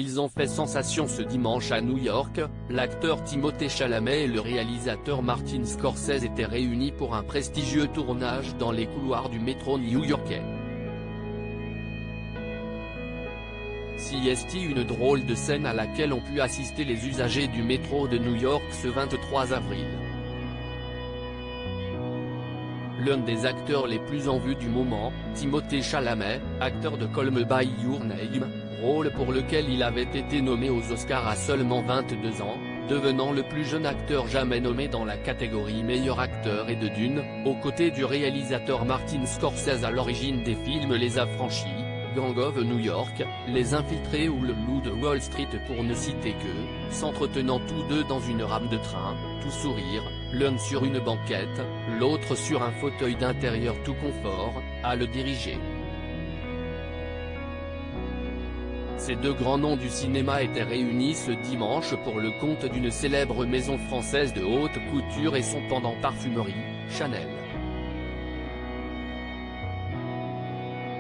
Ils ont fait sensation ce dimanche à New York. L'acteur Timothée Chalamet et le réalisateur Martin Scorsese étaient réunis pour un prestigieux tournage dans les couloirs du métro new-yorkais. C'est une drôle de scène à laquelle ont pu assister les usagers du métro de New York ce 23 avril. L'un des acteurs les plus en vue du moment, Timothée Chalamet, acteur de Call Me By Your Name, rôle pour lequel il avait été nommé aux Oscars à seulement 22 ans, devenant le plus jeune acteur jamais nommé dans la catégorie meilleur acteur et de Dune, aux côtés du réalisateur Martin Scorsese à l'origine des films Les Affranchis, Gang of New York, Les Infiltrés ou Le Loup de Wall Street pour ne citer que, s'entretenant tous deux dans une rame de train, tout sourire, l'un sur une banquette, l'autre sur un fauteuil d'intérieur tout confort, à le diriger. Ces deux grands noms du cinéma étaient réunis ce dimanche pour le compte d'une célèbre maison française de haute couture et son pendant parfumerie, Chanel.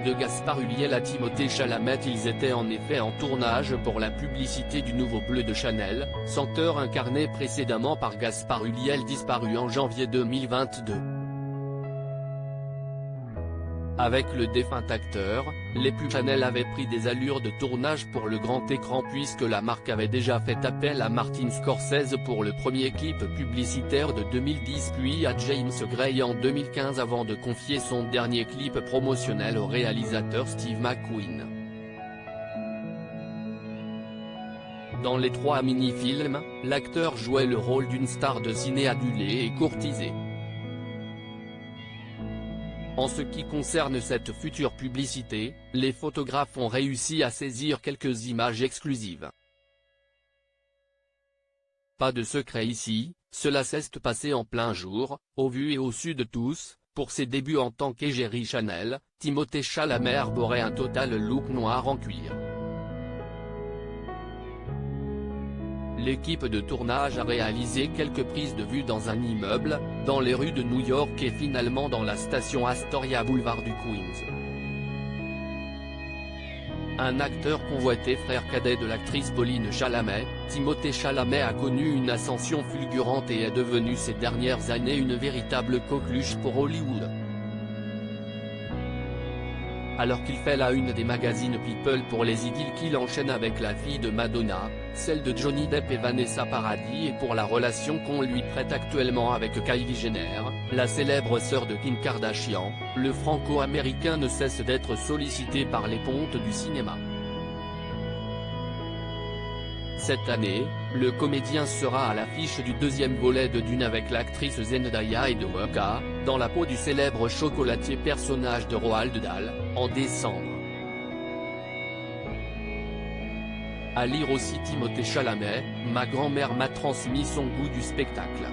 De Gaspard Ulliel à Timothée Chalamet, ils étaient en effet en tournage pour la publicité du nouveau bleu de Chanel, senteur incarné précédemment par Gaspard Ulliel disparu en janvier 2022. Avec le défunt acteur, l'époux Chanel avait pris des allures de tournage pour le grand écran puisque la marque avait déjà fait appel à Martin Scorsese pour le premier clip publicitaire de 2010 puis à James Gray en 2015 avant de confier son dernier clip promotionnel au réalisateur Steve McQueen. Dans les 3 mini-films, l'acteur jouait le rôle d'une star de ciné adulée et courtisée. En ce qui concerne cette future publicité, les photographes ont réussi à saisir quelques images exclusives. Pas de secret ici, cela s'est passé en plein jour, au vu et au su de tous. Pour ses débuts en tant qu'égérie Chanel, Timothée Chalamet arborait un total look noir en cuir. L'équipe de tournage a réalisé quelques prises de vue dans un immeuble, dans les rues de New York et finalement dans la station Astoria boulevard du Queens. Un acteur convoité, frère cadet de l'actrice Pauline Chalamet, Timothée Chalamet a connu une ascension fulgurante et est devenu ces dernières années une véritable coqueluche pour Hollywood. Alors qu'il fait la une des magazines People pour les idylles qu'il enchaîne avec la fille de Madonna, celle de Johnny Depp et Vanessa Paradis et pour la relation qu'on lui prête actuellement avec Kylie Jenner, la célèbre sœur de Kim Kardashian, le franco-américain ne cesse d'être sollicité par les pontes du cinéma. Cette année, le comédien sera à l'affiche du 2e volet de Dune avec l'actrice Zendaya et de Waka, dans la peau du célèbre chocolatier personnage de Roald Dahl, en décembre. À lire aussi Timothée Chalamet, ma grand-mère m'a transmis son goût du spectacle.